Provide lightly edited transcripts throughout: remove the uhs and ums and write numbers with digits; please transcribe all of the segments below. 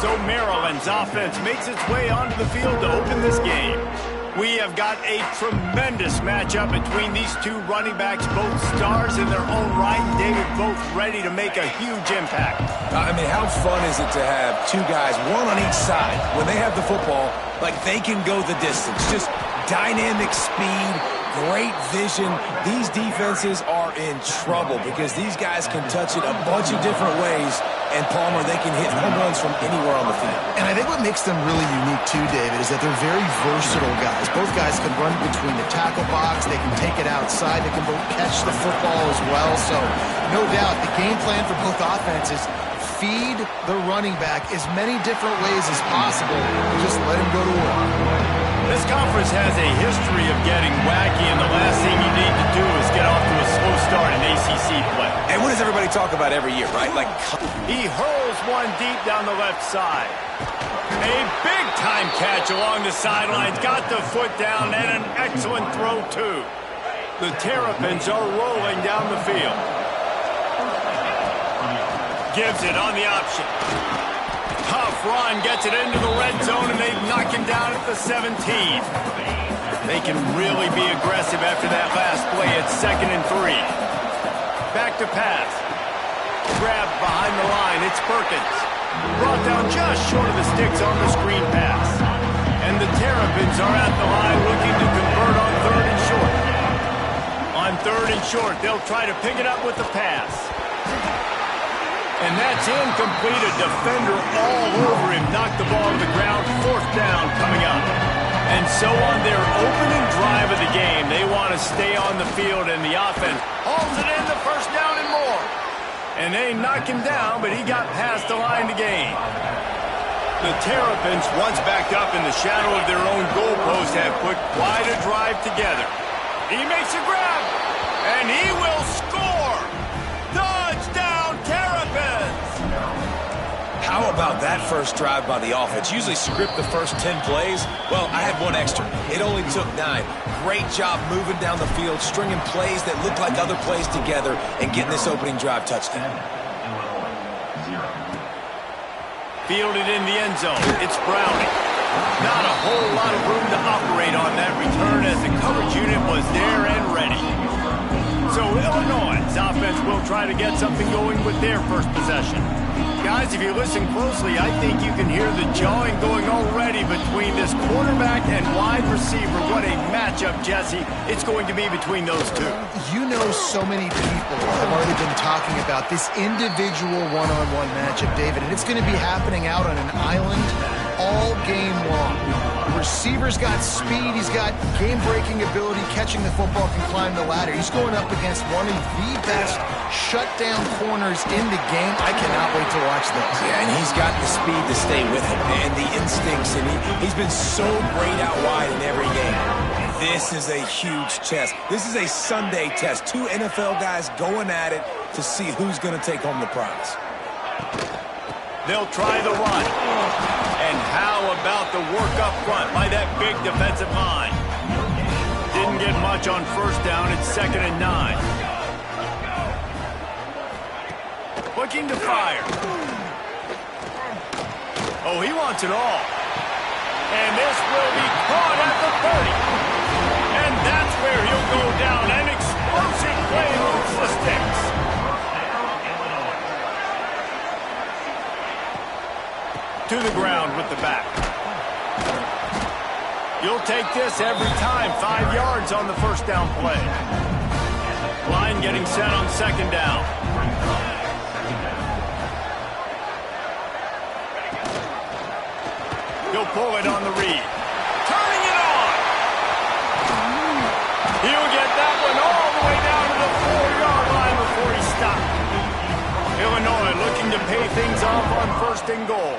So Maryland's offense makes its way onto the field to open this game. We have got a tremendous matchup between these two running backs, both stars in their own right, and David, both ready to make a huge impact. I mean, how fun is it to have two guys, one on each side, when they have the football, like they can go the distance. Just dynamic speed, great vision. These defenses are in trouble because these guys can touch it a bunch of different ways, and Palmer, they can hit home runs from anywhere on the field. And I think what makes them really unique too, David, is that they're very versatile guys. Both guys can run between the tackle box. They can take it outside. They can both catch the football as well. So no doubt the game plan for both offenses, feed the running back as many different ways as possible and just let him go to work. This conference has a history of getting wacky, and the last thing you need to do is get off to a slow start in ACC play. And what does everybody talk about every year, right? Like, he hurls one deep down the left side. A big-time catch along the sidelines. Got the foot down, and an excellent throw, too. The Terrapins are rolling down the field. Gives it on the option. Tough run, gets it into the red zone, and they knock him down at the 17. They can really be aggressive after that last play. It's 2nd and 3. Back to pass. Grab behind the line. It's Perkins. Brought down just short of the sticks on the screen pass. And the Terrapins are at the line looking to convert on 3rd and short. On 3rd and short, they'll try to pick it up with the pass. And that's incomplete. A defender all over him. Knocked the ball to the ground. 4th down coming up. And so on their opening drive of the game, they want to stay on the field, and the offense hauls it in the 1st down and more. And they knock him down, but he got past the line to gain. The Terrapins, once backed up in the shadow of their own goalpost, have put quite a drive together. He makes a grab, and he will score. Touchdown, Terrapins! how about that first drive by the offense? Usually script the first 10 plays. Well, I had one extra. It only took 9. Great job moving down the field, stringing plays that look like other plays together, and getting this opening drive touchdown. Fielded in the end zone. It's Browning. Not a whole lot of room to operate on that return as the coverage unit was there and ready. So Illinois' offense will try to get something going with their first possession. Guys, if you listen closely, I think you can hear the jawing going already between this quarterback and wide receiver. What a matchup, Jesse, it's going to be between those two. You know, so many people have already been talking about this individual one-on-one matchup, David, and it's going to be happening out on an island all game long. The receiver's got speed, he's got game-breaking ability, catching the football, can climb the ladder. He's going up against one of the best shutdown corners in the game. I cannot wait to watch this. Yeah, and he's got the speed to stay with him and the instincts, and he's been so great out wide in every game. This is a huge test. This is a Sunday test. 2 NFL guys going at it to see who's going to take home the prize. They'll try the run. And how about the work up front by that big defensive line? Didn't get much on first down. It's 2nd and 9. Looking to fire. Oh, he wants it all. And this will be caught at the 30. And that's where he'll go down. An explosive play moves the sticks. To the ground with the back. You'll take this every time. 5 yards on the first down play. Line getting set on 2nd down. He'll pull it on the read. Turning it on. He'll get that one all the way down to the 4-yard line before he stopped. Illinois looking to pay things off on 1st and goal.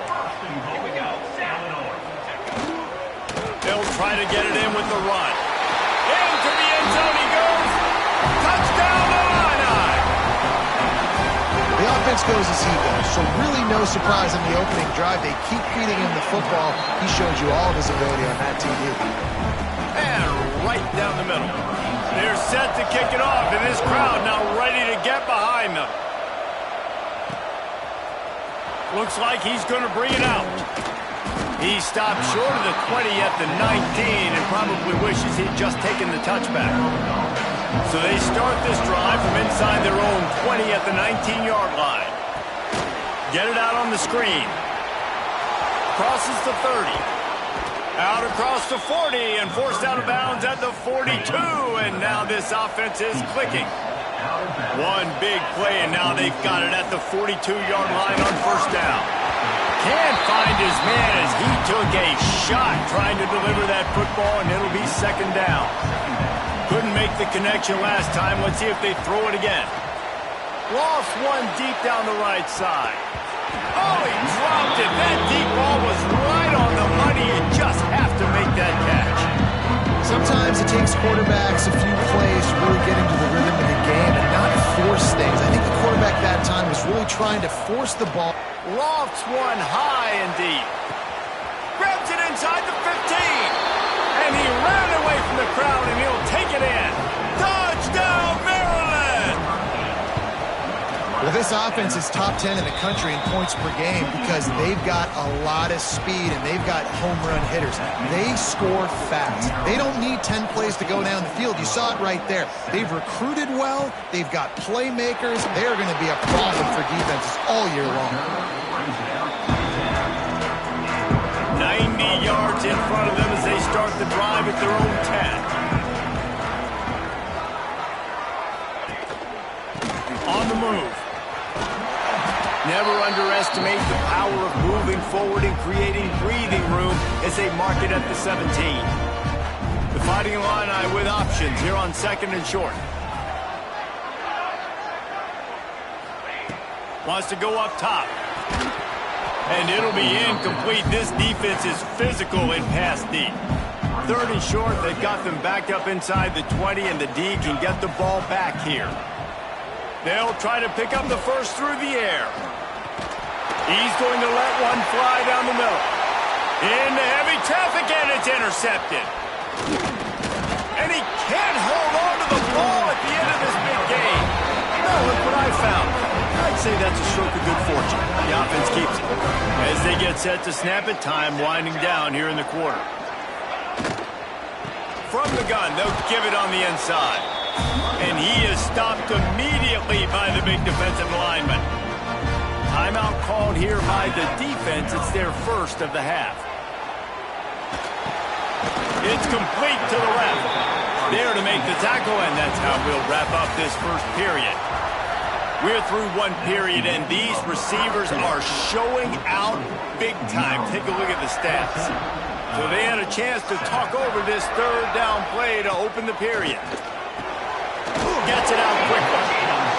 They'll try to get it in with the run. Into the end zone he goes. Touchdown, Illini! The offense goes as he goes, so really no surprise in the opening drive. They keep feeding him the football. He showed you all of his ability on that TV. And right down the middle. They're set to kick it off, and this crowd now ready to get behind them. Looks like he's going to bring it out. He stopped short of the 20 at the 19 and probably wishes he'd just taken the touchback. So they start this drive from inside their own 20 at the 19-yard line. Get it out on the screen. Crosses the 30. Out across the 40 and forced out of bounds at the 42. And now this offense is clicking. One big play, and now they've got it at the 42-yard line on first down. Can't find his man as he took a shot trying to deliver that football, and it'll be second down. Couldn't make the connection last time. Let's see if they throw it again. Lost one deep down the right side. Oh, he dropped it. That deep ball was right on the money. You just have to make that catch. Sometimes it takes quarterbacks a few plays to really get into the rhythm of the game and not force things. I think the quarterback that time was really trying to force the ball. Lofts one high and deep. Grabs it inside the 15. And he ran away from the crowd, and he'll take it in. Touchdown, Maryland! Well, this offense is top 10 in the country in points per game because they've got a lot of speed and they've got home run hitters. They score fast. They don't need 10 plays to go down the field. You saw it right there. They've recruited well. They've got playmakers. They are going to be a problem for defenses all year long. 90 yards in front of them as they start the drive at their own 10. On the move. Never underestimate the power of moving forward and creating breathing room as they mark it at the 17. The Fighting Illini with options here on second and short. Wants to go up top. And it'll be incomplete. This defense is physical in pass deep. Third and short, they've got them backed up inside the 20, and the D can get the ball back here. They'll try to pick up the first through the air. He's going to let one fly down the middle. Into heavy traffic, and it's intercepted. And he can't hold on to the ball at the end of this big game. No, look what I found. I'd say that's a stroke of good fortune. The offense keeps it. As they get set to snap it, time winding down here in the quarter. From the gun, they'll give it on the inside. And he is stopped immediately by the big defensive lineman. Timeout called here by the defense. It's their first of the half. It's complete to the left. There to make the tackle, and that's how we'll wrap up this first period. We're through one period, and these receivers are showing out big time. Take a look at the stats. So they had a chance to talk over this third down play to open the period. Gets it out quickly.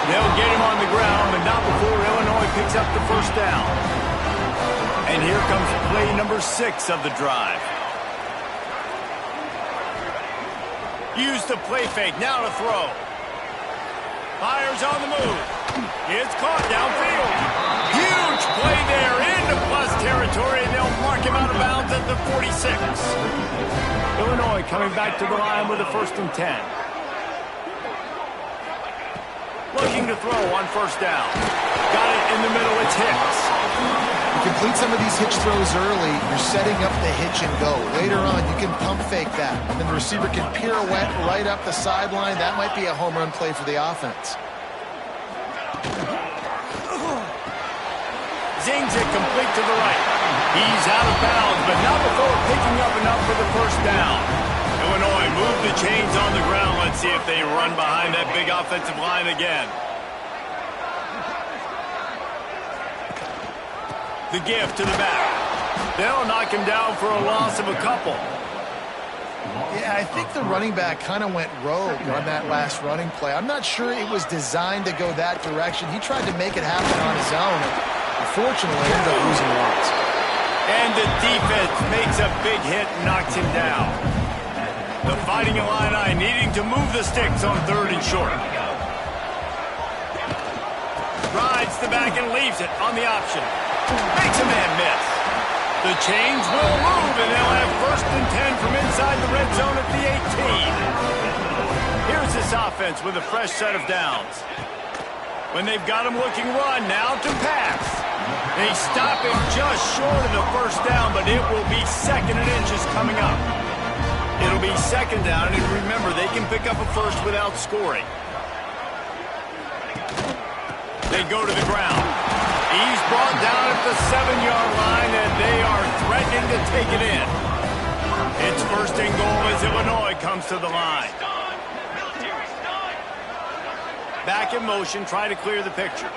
They'll get him on the ground, but not before Illinois picks up the first down. And here comes play number 6 of the drive. Use the play fake, now to throw. Fires on the move. It's caught downfield. Huge play there into plus territory, and they'll mark him out of bounds at the 46. Illinois coming back to the line with a 1st and 10. Looking to throw on first down. Got it in the middle, it's Hicks. You complete some of these hitch throws early, you're setting up the hitch and go. Later on, you can pump fake that. And then the receiver can pirouette right up the sideline. That might be a home run play for the offense. Zings it complete to the right. He's out of bounds, but not before picking up enough for the first down. Illinois move the chains on the ground. Let's see if they run behind that big offensive line again. The give to the back. They'll knock him down for a loss of a couple. Yeah, I think the running back kind of went rogue on that last running play. I'm not sure it was designed to go that direction. He tried to make it happen on his own. Unfortunately, ended up losing yards. And the defense makes a big hit and knocks him down. The Fighting Illini needing to move the sticks on 3rd and short. Rides the back and leaves it on the option. Makes a man miss. The chains will move, and they'll have 1st and 10 from inside the red zone at the 18. Here's this offense with a fresh set of downs. When they've got him looking run, now to pass. They stop him just short of the first down, but it will be 2nd and inches coming up. It'll be 2nd down, and remember, they can pick up a first without scoring. They go to the ground. He's brought down at the 7-yard line, and they are threatening to take it in. It's 1st and goal as Illinois comes to the line. Back in motion, try to clear the picture.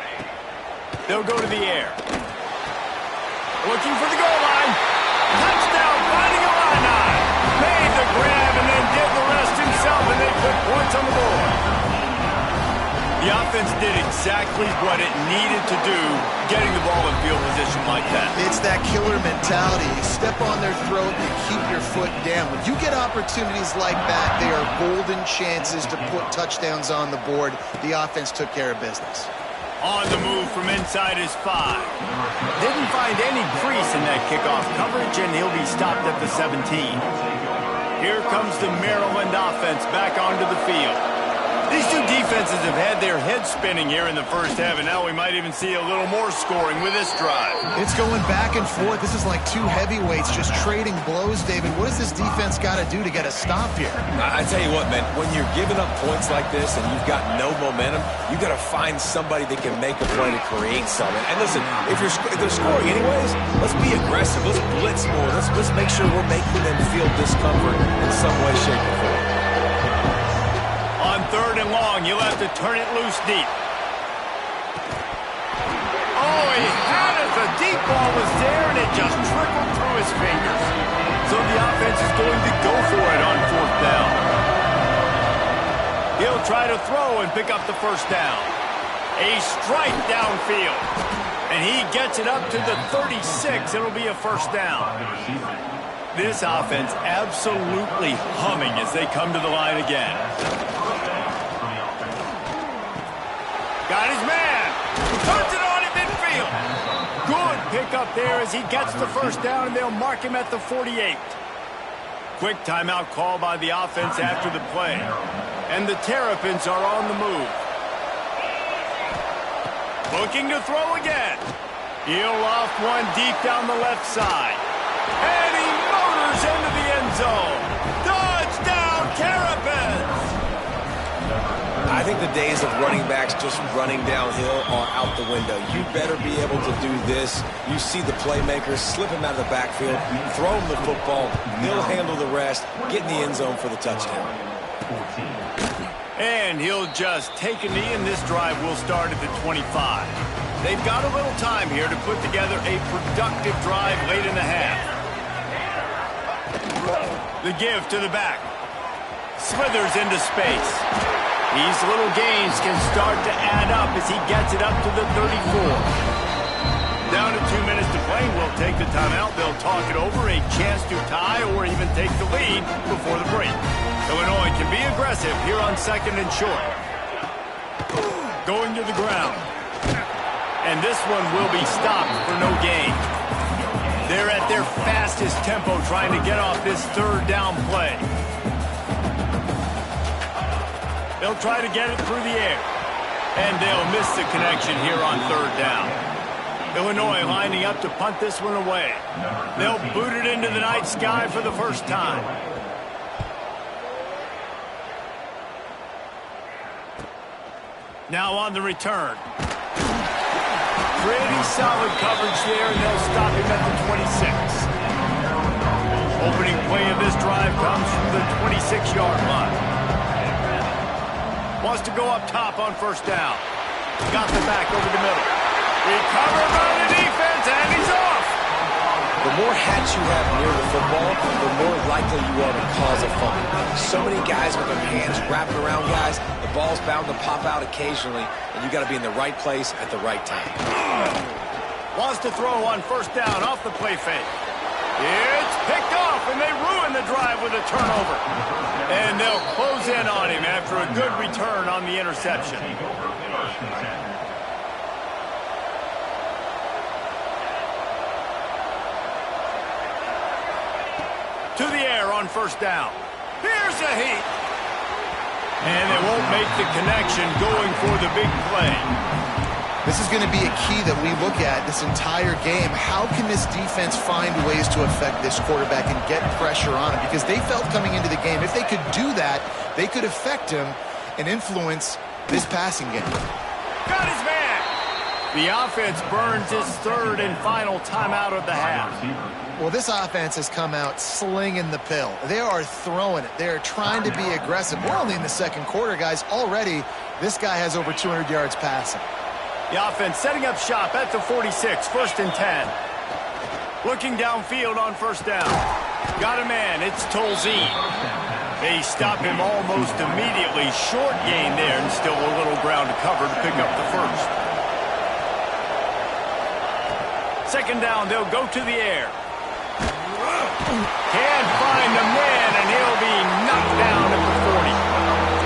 They'll go to the air. Looking for the goal line. Touchdown, finding a line. Made the grab and then did the rest himself, and they put points on the board. The offense did exactly what it needed to do, getting the ball in field position like that. It's that killer mentality. You step on their throat, you keep your foot down. When you get opportunities like that, they are golden chances to put touchdowns on the board. The offense took care of business. On the move from inside his 5. Didn't find any crease in that kickoff coverage, and he'll be stopped at the 17. Here comes the Maryland offense back onto the field. These two defenses have had their heads spinning here in the first half, and now we might even see a little more scoring with this drive. It's going back and forth. This is like two heavyweights just trading blows, David. What does this defense got to do to get a stop here? I tell you what, man, when you're giving up points like this and you've got no momentum, you got to find somebody that can make a play to create something. And listen, if they're scoring anyways, let's be aggressive. Let's blitz more. Let's make sure we're making them feel discomfort in some way, shape, or form. On 3rd and long, you'll have to turn it loose deep. Oh, he had it. The deep ball was there, and it just trickled through his fingers. So the offense is going to go for it on 4th down. He'll try to throw and pick up the first down. A strike downfield. And he gets it up to the 36. It'll be a first down. This offense absolutely humming as they come to the line again. Got his man. Turns it on in midfield. Good pickup there as he gets the first down, and they'll mark him at the 48. Quick timeout call by the offense after the play. And the Terrapins are on the move. Looking to throw again. He'll loft one deep down the left side. And he motors into the end zone. Touchdown, Terrapins! I think the days of running backs just running downhill are out the window. You better be able to do this. You see the playmakers, slip him out of the backfield, throw him the football, he'll handle the rest, get in the end zone for the touchdown. And he'll just take a knee, and this drive will start at the 25. They've got a little time here to put together a productive drive late in the half. The give to the back. Slithers into space. These little gains can start to add up as he gets it up to the 34. Down to 2 minutes to play. We'll take the timeout. They'll talk it over. A chance to tie or even take the lead before the break. Illinois can be aggressive here on 2nd and short. Going to the ground. And this one will be stopped for no gain. They're at their fastest tempo trying to get off this 3rd down play. They'll try to get it through the air. And they'll miss the connection here on 3rd down. Illinois lining up to punt this one away. They'll boot it into the night sky for the first time. Now on the return. Pretty solid coverage there, and they'll stop him at the 26. Opening play of this drive comes from the 26-yard line. Wants to go up top on 1st down. Got the back over the middle. Recovered by the defense, and he's off. The more hats you have near the football, the more likely you are to cause a fumble. So many guys with their hands wrapped around guys, the ball's bound to pop out occasionally, and you got to be in the right place at the right time. Wants to throw on 1st down off the play fake. It's picked off, and they ruin the drive with a turnover. And they'll close in on him after a good return on the interception. To the air on 1st down. Here's a heat. And they won't make the connection going for the big play. This is going to be a key that we look at this entire game. How can this defense find ways to affect this quarterback and get pressure on him? Because they felt coming into the game, if they could do that, they could affect him and influence this passing game. Got his man. The offense burns its third and final timeout of the half. Well, this offense has come out slinging the pill. They are throwing it. They are trying to be aggressive. We're only in the second quarter, guys. Already, this guy has over 200 yards passing. The offense setting up shop at the 46, 1st and 10. Looking downfield on first down. Got a man, it's Tolzien. They stop him almost immediately. Short gain there and still a little ground to cover to pick up the first. Second down, they'll go to the air. Can't find the man, and he'll be knocked down at the 40.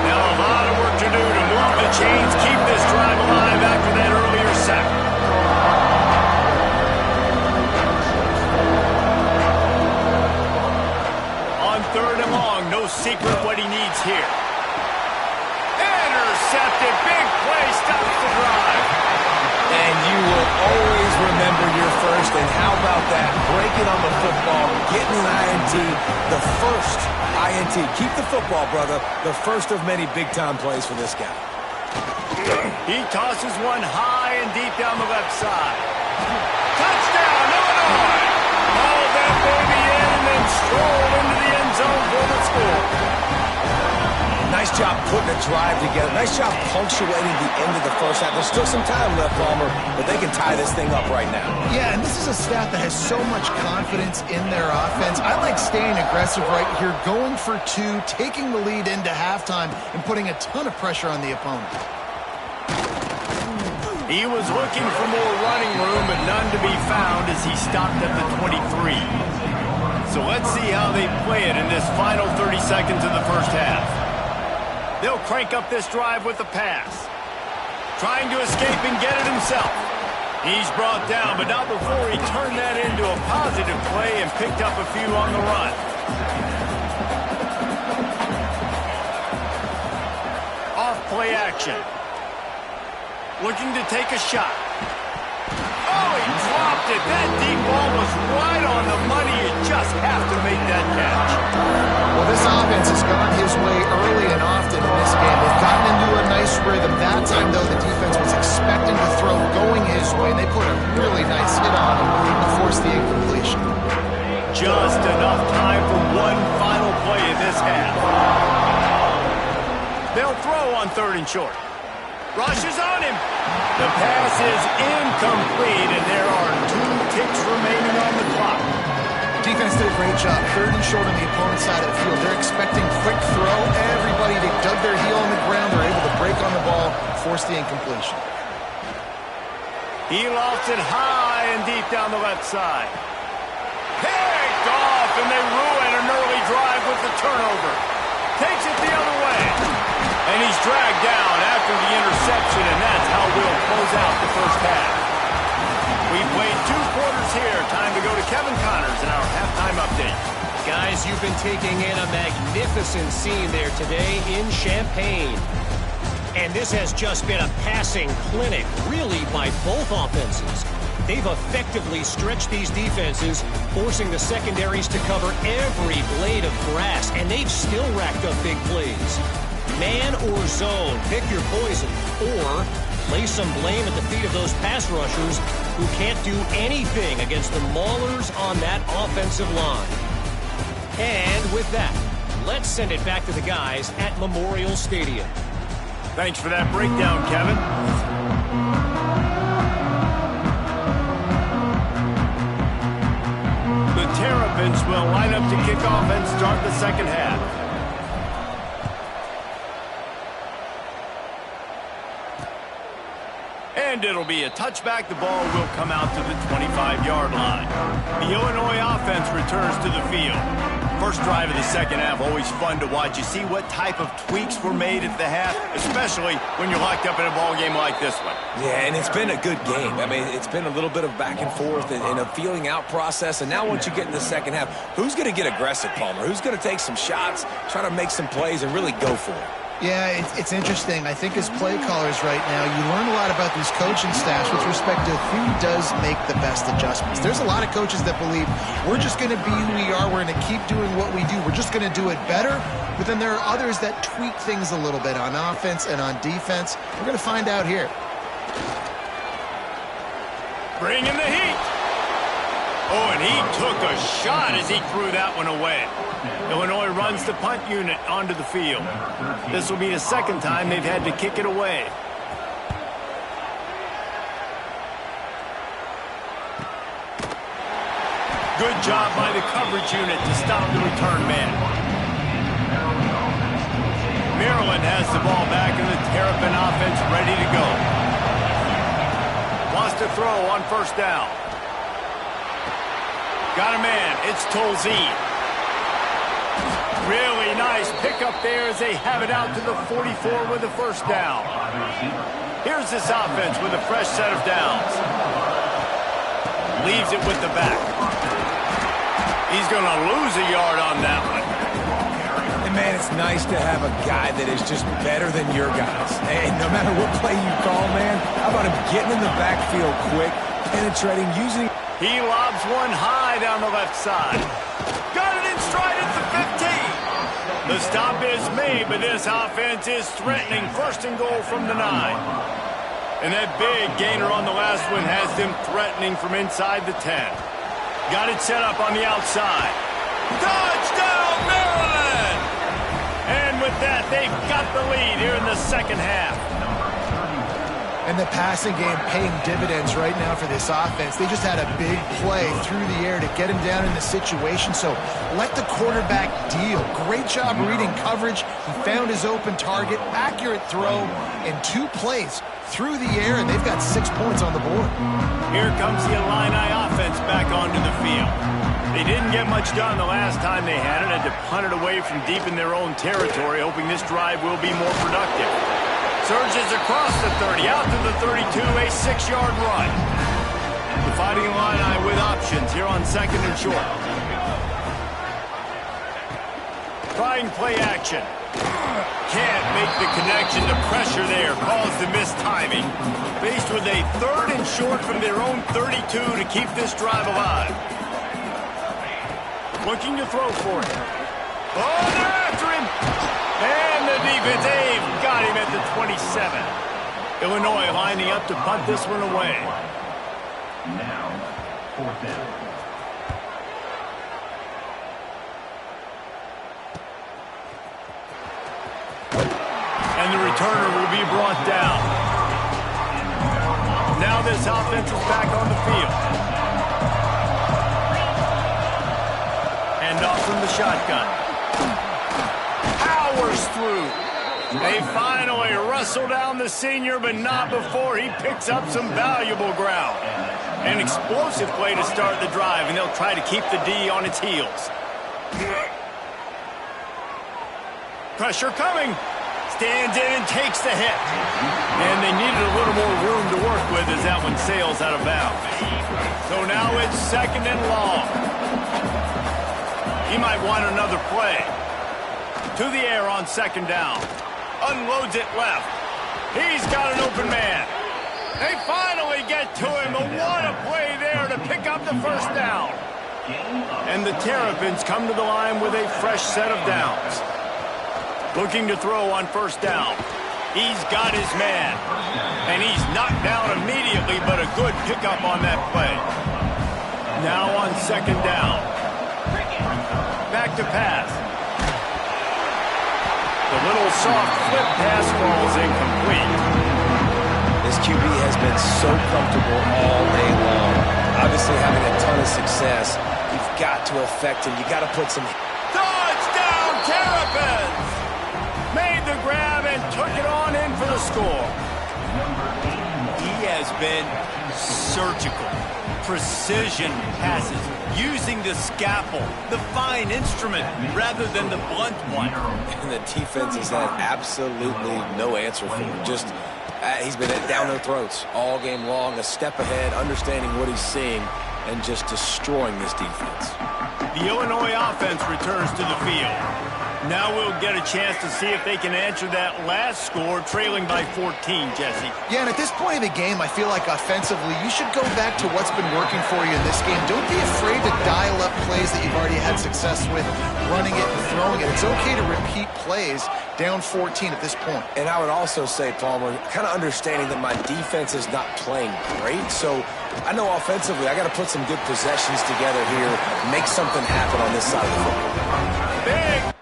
Now a lot of work to do to move the chains, keep this drive alive after that earlier sack. On 3rd and long, no secret what he needs here. Intercepted, big play, stops the drive. And you will always remember your first, and how about that? Breaking on the football, getting an INT, the first INT. Keep the football, brother. The first of many big-time plays for this guy. He tosses one high and deep down the left side. Touchdown, Illinois! Hauled that baby in and then strolled into the end zone for the score. Nice job putting a drive together. Nice job punctuating the end of the first half. There's still some time left, Palmer, but they can tie this thing up right now. Yeah, and this is a staff that has so much confidence in their offense. I like staying aggressive right here, going for 2, taking the lead into halftime, and putting a ton of pressure on the opponent. He was looking for more running room, but none to be found as he stopped at the 23. So let's see how they play it in this final 30 seconds of the first half. They'll crank up this drive with a pass. Trying to escape and get it himself. He's brought down, but not before he turned that into a positive play and picked up a few on the run. Off play action. Looking to take a shot. Oh, he dropped it. That deep ball was right on the money. You just have to make that catch. Well, this offense has gone his way early and often in this game. They've gotten into a nice rhythm. That time, though, the defense was expecting to throw going his way. They put a really nice hit on him to force the incompletion. Just enough time for one final play in this half. They'll throw on 3rd and short. Rushes on him. The pass is incomplete, and there are 2 ticks remaining on the clock. Defense did a great job. 3rd and short on the opponent's side of the field. They're expecting quick throw. Everybody, they dug their heel on the ground. They're able to break on the ball, force the incompletion. He lost it high and deep down the left side. Picked off, and they ruin an early drive with the turnover. Takes it the other way. And he's dragged down after the interception, and that's how we'll close out the first half. We've played 2 quarters here. Time to go to Kevin Connors in our halftime update. Guys, you've been taking in a magnificent scene there today in Champaign. And this has just been a passing clinic, really, by both offenses. They've effectively stretched these defenses, forcing the secondaries to cover every blade of grass, and they've still racked up big plays. Man or zone, pick your poison, or lay some blame at the feet of those pass rushers who can't do anything against the maulers on that offensive line. And with that, let's send it back to the guys at Memorial Stadium. Thanks for that breakdown, Kevin. The Terrapins will line up to kick off and start the second half. And it'll be a touchback. The ball will come out to the 25-yard line. The Illinois offense returns to the field. First drive of the second half, always fun to watch. You see what type of tweaks were made at the half, especially when you're locked up in a ball game like this one. Yeah, and it's been a good game. I mean, it's been a little bit of back and forth and a feeling out process. And now once you get in the second half, who's going to get aggressive, Palmer? Who's going to take some shots, try to make some plays, and really go for it? Yeah, it's interesting. I think as play callers right now, you learn a lot about these coaching staffs with respect to who does make the best adjustments. There's a lot of coaches that believe we're just going to be who we are. We're going to keep doing what we do. We're just going to do it better. But then there are others that tweak things a little bit on offense and on defense. We're going to find out here. Bring in the heat. Oh, and he took a shot as he threw that one away. Illinois runs the punt unit onto the field. This will be the second time they've had to kick it away. Good job by the coverage unit to stop the return man. Maryland has the ball back in the Terrapin offense ready to go. Wants to throw on first down. Got a man. It's Tolzien. Really nice pickup there as they have it out to the 44 with a first down. Here's this offense with a fresh set of downs. Leaves it with the back. He's going to lose a yard on that one. And, man, it's nice to have a guy that is just better than your guys. And no matter what play you call, man, how about him getting in the backfield quick, penetrating, using... He lobs one high down the left side. Got it in stride at the 15. The stop is made, but this offense is threatening first and goal from the 9. And that big gainer on the last one has them threatening from inside the 10. Got it set up on the outside. Touchdown, Maryland! And with that, they've got the lead here in the second half. And the passing game paying dividends right now for this offense. They just had a big play through the air to get him down in the situation. So let the quarterback deal. Great job reading coverage. He found his open target, accurate throw, and 2 plays through the air, and they've got 6 points on the board. Here comes the Illini offense back onto the field. They didn't get much done the last time they had it. Had to punt it away from deep in their own territory, hoping this drive will be more productive. Surges across the 30, out to the 32, a 6-yard run. The Fighting Illini with options here on second and short. Trying play action. Can't make the connection. The pressure there caused the missed timing. Faced with a 3rd and short from their own 32 to keep this drive alive. Looking to throw for it. Oh, they're after him. And the defense, they've got him at the 27. Illinois lining up to punt this one away. Now, 4th down. And the returner will be brought down. Now this offense is back on the field. And off from the shotgun. Powers through. They finally wrestle down the senior, but not before he picks up some valuable ground. An explosive play to start the drive, and they'll try to keep the D on its heels. Pressure coming. Stands in and takes the hit. And they needed a little more room to work with as that one sails out of bounds. So now it's 2nd and long. He might want another play. To the air on 2nd down. Unloads it left. He's got an open man. They finally get to him. But what a play there to pick up the first down. And the Terrapins come to the line with a fresh set of downs. Looking to throw on first down. He's got his man. And he's knocked down immediately, but a good pickup on that play. Now on 2nd down. Back to pass. The little soft flip pass falls incomplete. This QB has been so comfortable all day long. Obviously having a ton of success. You've got to affect him. You've got to put some... Touchdown, Terrapins! Made the grab and took it on in for the score. He has been surgical. Precision passes. Using the scalpel, the fine instrument, rather than the blunt one. And the defense has had absolutely no answer for him. He's been down their throats all game long, a step ahead, understanding what he's seeing. and just destroying this defense. The Illinois offense returns to the field. Now we'll get a chance to see if they can answer that last score, trailing by 14, Jesse. Yeah, and at this point in the game, I feel like offensively, you should go back to what's been working for you in this game. Don't be afraid to dial up plays that you've already had success with, running it and throwing it. It's okay to repeat plays down 14 at this point. And I would also say, Palmer, kind of understanding that my defense is not playing great, so I know offensively I got to put some good possessions together here, make something happen on this side of the football. Big!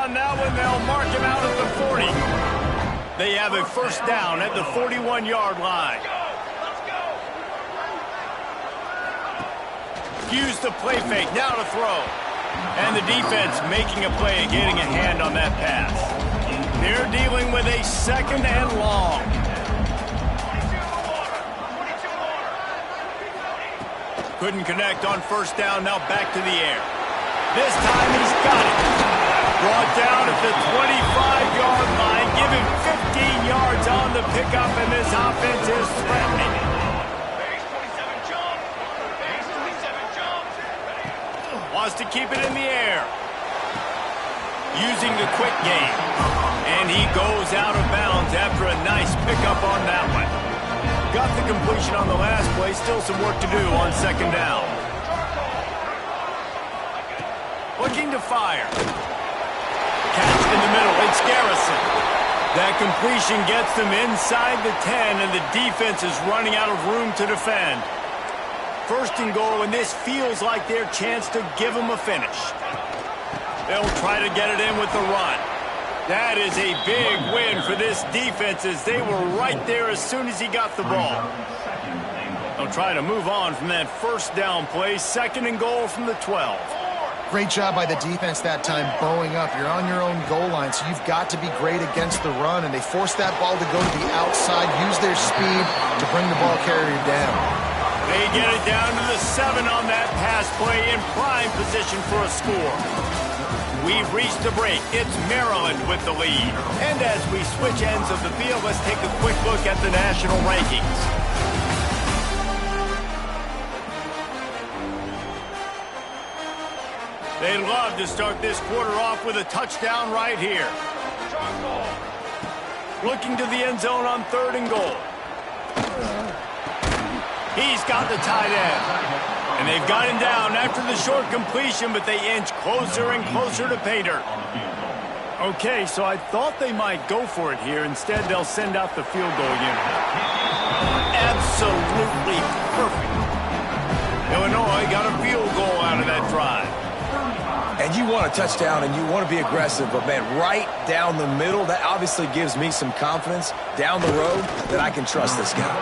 On that one, they'll mark him out at the 40. They have a first down at the 41-yard line. Use the play fake, now to throw. And the defense making a play and getting a hand on that pass. They're dealing with a second and long. Couldn't connect on first down, now back to the air. This time he's got it. Brought down at the 25-yard line. Give him 15 yards on the pickup, and this offense is threatening. Wants to keep it in the air. Using the quick game. And he goes out of bounds after a nice pickup on that one. Got the completion on the last play. Still some work to do on second down. Looking to fire. Catch in the middle, it's Garrison. That completion gets them inside the 10, and the defense is running out of room to defend. First and goal, and this feels like their chance to give them a finish. They'll try to get it in with the run. That is a big win for this defense, as they were right there as soon as he got the ball. They'll try to move on from that first down play. Second and goal from the 12. Great job by the defense that time, bowing up. You're on your own goal line, so you've got to be great against the run, and they forced that ball to go to the outside, use their speed to bring the ball carrier down. They get it down to the 7 on that pass play, in prime position for a score. We've reached the break. It's Maryland with the lead. And as we switch ends of the field, let's take a quick look at the national rankings. They'd love to start this quarter off with a touchdown right here. Looking to the end zone on third and goal. He's got the tight end. And they've got him down after the short completion, but they inch closer and closer to pay dirt. Okay, so I thought they might go for it here. Instead, they'll send out the field goal unit. Absolutely perfect. Illinois got a field goal out of that drive. And you want a touchdown, and you want to be aggressive, but, man, right down the middle, that obviously gives me some confidence down the road that I can trust this guy.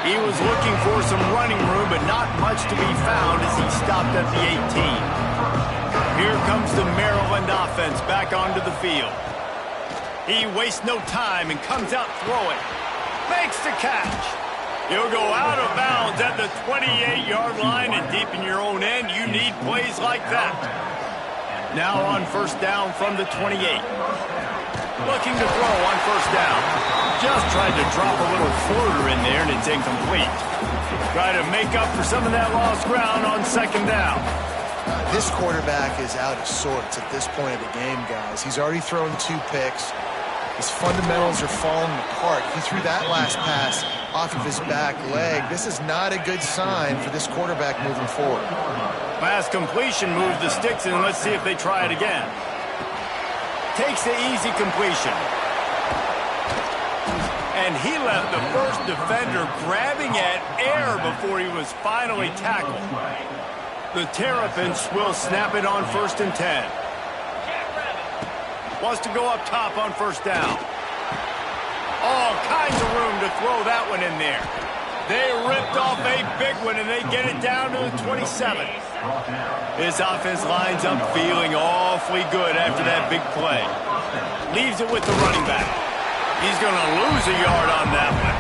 He was looking for some running room, but not much to be found as he stopped at the 18. Here comes the Maryland offense back onto the field. He wastes no time and comes out throwing. Makes the catch. He'll go out of bounds at the 28-yard line, and deep in your own end, you need plays like that. Now on first down from the 28. Looking to throw on first down. Just tried to drop a little floater in there, and it's incomplete. Try to make up for some of that lost ground on second down. This quarterback is out of sorts at this point of the game, guys. He's already thrown 2 picks. His fundamentals are falling apart. He threw that last pass off of his back leg. This is not a good sign for this quarterback moving forward. Last completion moves the sticks, and let's see if they try it again. Takes the easy completion. And he left the first defender grabbing at air before he was finally tackled. The Terrapins will snap it on first and 10. Wants to go up top on first down. All kinds of room to throw that one in there. They ripped off a big one, and they get it down to the 27. His offense lines up feeling awfully good after that big play. Leaves it with the running back. He's going to lose a yard on that one.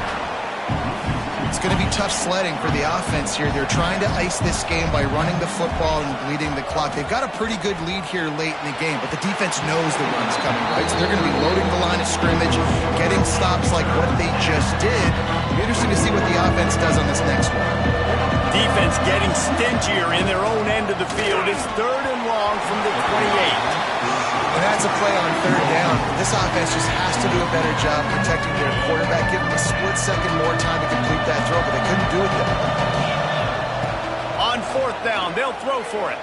going to be tough sledding for the offense here. They're trying to ice this game by running the football and bleeding the clock. They've got a pretty good lead here late in the game, but the defense knows the run's coming, right? So they're going to be loading the line of scrimmage, getting stops like what they just did. It'll be interesting to see what the offense does on this next one. Defense getting stingier in their own end of the field. It's 3rd and long from the 28. And that's a play on 3rd down. This offense just has to do a better job protecting their quarterback. Give them a split second more time to complete that throw, but they couldn't do it there. On 4th down, they'll throw for it.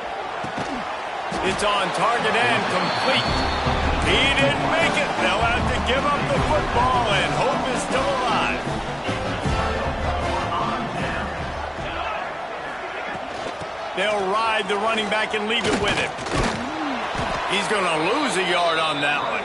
It's on target and complete. He didn't make it. They'll have to give up the football, and hope is still alive. They'll ride the running back and leave it with him. He's going to lose a yard on that one.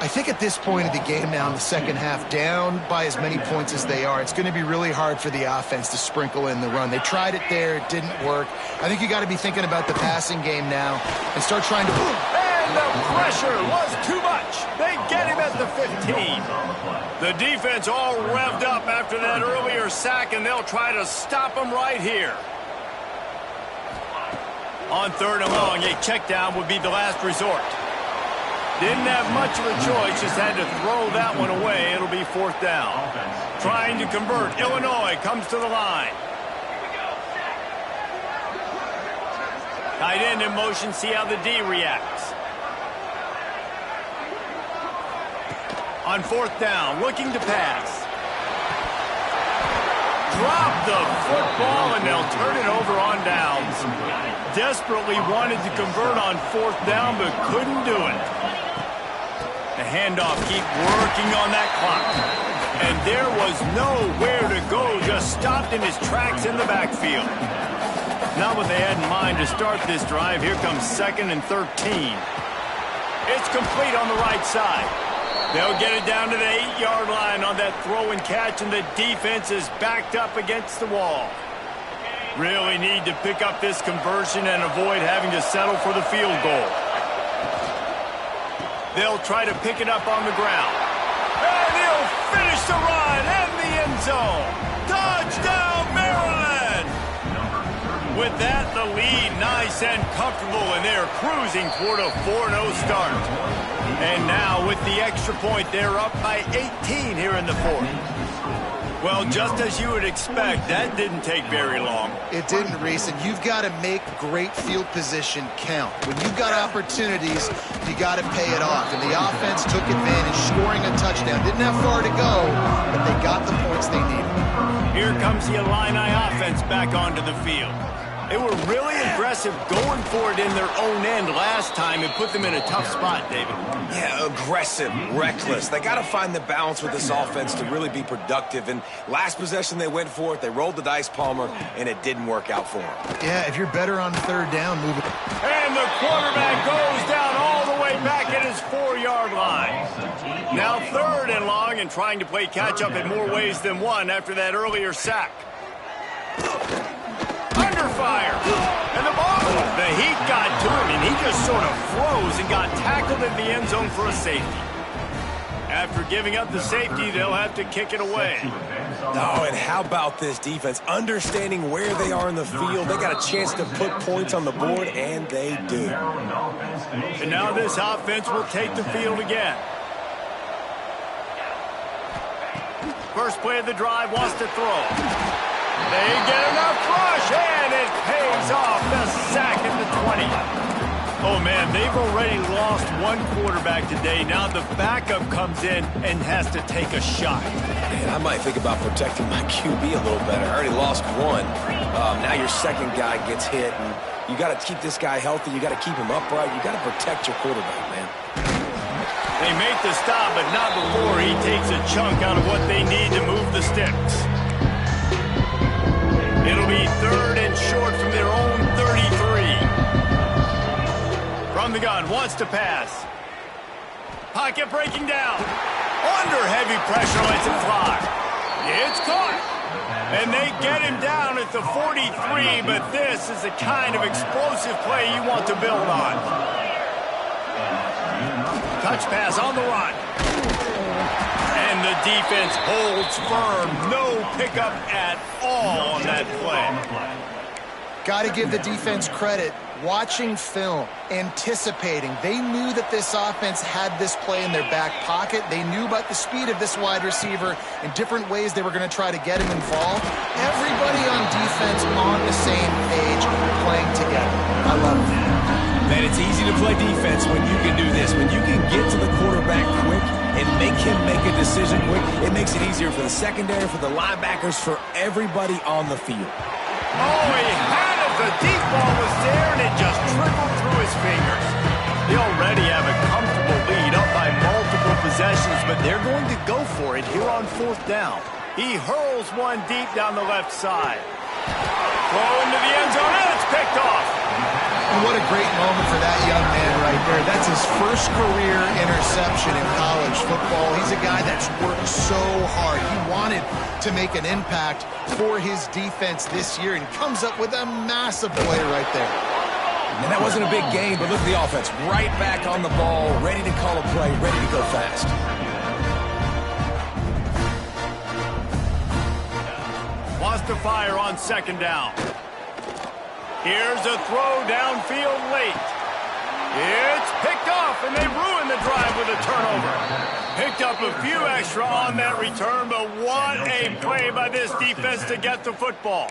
I think at this point of the game now in the second half, down by as many points as they are, it's going to be really hard for the offense to sprinkle in the run. They tried it there. It didn't work. I think you got to be thinking about the passing game now and start trying to... And the pressure was too much. They get him at the 15. The defense all revved up after that earlier sack, and they'll try to stop him right here. On 3rd and long, a check down would be the last resort. Didn't have much of a choice, just had to throw that one away. It'll be 4th down. Trying to convert. Illinois comes to the line. Tight end in motion, see how the D reacts. On 4th down, looking to pass. Drop the football, and they'll turn it over on downs. Desperately wanted to convert on 4th down, but couldn't do it. The handoff, keep working on that clock. And there was nowhere to go, just stopped in his tracks in the backfield. Not what they had in mind to start this drive. Here comes 2nd and 13. It's complete on the right side. They'll get it down to the 8-yard line on that throw and catch, and the defense is backed up against the wall. Really need to pick up this conversion and avoid having to settle for the field goal. They'll try to pick it up on the ground. And he'll finish the run in the end zone. Touchdown, Maryland! With that, the lead nice and comfortable, and they're cruising toward a 4-0 start. And now, with the extra point, they're up by 18 here in the 4th. Well, just as you would expect, that didn't take very long. It didn't, Reese, and you've got to make great field position count. When you've got opportunities, you got to pay it off. And the offense took advantage, scoring a touchdown. Didn't have far to go, but they got the points they needed. Here comes the Illini offense back onto the field. They were really aggressive going for it in their own end last time and put them in a tough spot, David. Yeah, aggressive, reckless. They got to find the balance with this offense to really be productive. And last possession, they went for it. They rolled the dice, Palmer, and it didn't work out for them. Yeah, if you're better on 3rd down, move it. And the quarterback goes down all the way back at his 4-yard line. Now 3rd and long, and trying to play catch-up in more ways than one after that earlier sack. Under fire. And the ball, the heat got to him, and he just sort of froze and got tackled in the end zone for a safety. After giving up the safety, they'll have to kick it away. No, and how about this defense? Understanding where they are in the field. They got a chance to put points on the board, and they do. And now this offense will take the field again. First play of the drive, wants to throw. They get enough rush, and it pays off. The sack at the 20. Oh, man, they've already lost one quarterback today. Now the backup comes in and has to take a shot. Man, I might think about protecting my QB a little better. I already lost one. Now your second guy gets hit, and you got to keep this guy healthy. You got to keep him upright. You got to protect your quarterback, man. They make the stop, but not before he takes a chunk out of what they need to move the sticks. It'll be 3rd and short from their own 33. From the gun, wants to pass. Pocket breaking down. Under heavy pressure, lets it fly. It's caught. And they get him down at the 43, but this is the kind of explosive play you want to build on. Touch pass on the run. And And the defense holds firm. No pickup at all on that play. Got to give the defense credit. Watching film, anticipating. They knew that this offense had this play in their back pocket. They knew about the speed of this wide receiver in different ways they were going to try to get him involved. Everybody on defense on the same page, playing together. I love it. Man, it's easy to play defense when you can do this. When you can get to the quarterback quick and make him make a decision quick, it makes it easier for the secondary, for the linebackers, for everybody on the field. Oh, he had it. The deep ball was there, and it just trickled through his fingers. They already have a comfortable lead up by multiple possessions, but they're going to go for it here on 4th down. He hurls one deep down the left side. Throw into the end zone, and it's picked off. And what a great moment for that young man right there. That's his first career interception in college football. He's a guy that's worked so hard. He wanted to make an impact for his defense this year, and comes up with a massive play right there. And that wasn't a big game, but look at the offense. Right back on the ball, ready to call a play, ready to go fast. Wants to fire on 2nd down. Here's a throw downfield late. It's picked off, and they ruin the drive with a turnover. Picked up a few extra on that return, but what a play by this defense to get the football.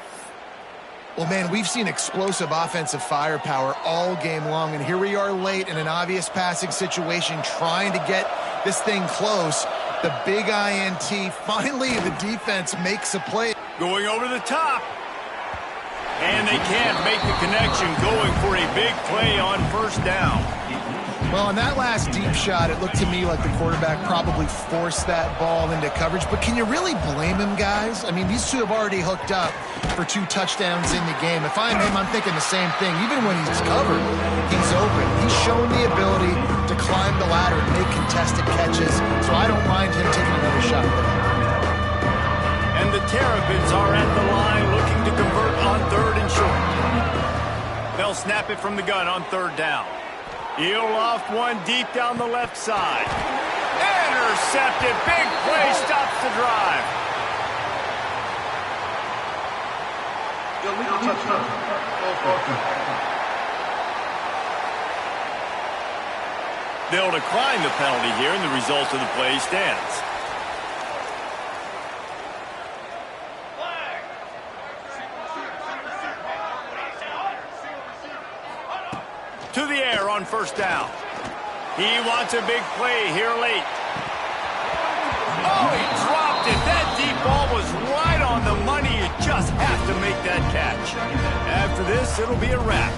Well, man, we've seen explosive offensive firepower all game long, and here we are late in an obvious passing situation trying to get this thing close. The big INT. Finally, the defense makes a play. Going over the top. And they can't make the connection, going for a big play on 1st down. Well, on that last deep shot, it looked to me like the quarterback probably forced that ball into coverage. But can you really blame him, guys? I mean, these two have already hooked up for 2 touchdowns in the game. If I'm him, I'm thinking the same thing. Even when he's covered, he's open. He's shown the ability to climb the ladder and make contested catches. So I don't mind him taking another shot there. And the Terrapins are at the line looking to convert on 3rd and short. They'll snap it from the gun on 3rd down. He'll loft one deep down the left side. Intercepted. Big play stops the drive. They'll decline the penalty here, and the result of the play stands. To the air on 1st down. He wants a big play here late. Oh, he dropped it. That deep ball was right on the money. You just have to make that catch. After this, it'll be a wrap.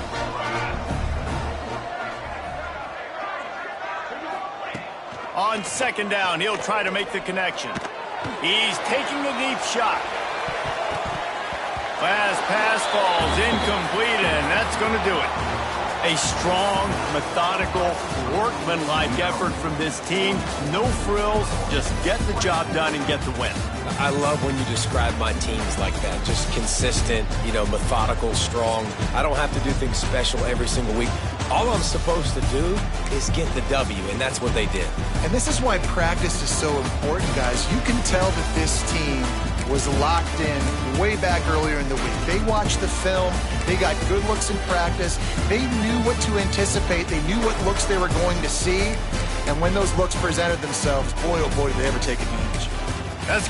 On 2nd down, he'll try to make the connection. He's taking the deep shot. Last pass falls incomplete, and that's going to do it. A strong, methodical, workmanlike effort from this team. No frills, just get the job done and get the win. I love when you describe my teams like that. Just consistent, methodical, strong. I don't have to do things special every single week. All I'm supposed to do is get the W, and that's what they did. And this is why practice is so important, guys. You can tell that this team was locked in way back earlier in the week. They watched the film. They got good looks in practice. They knew what to anticipate. They knew what looks they were going to see. And when those looks presented themselves, boy, oh boy, did they ever take advantage. That's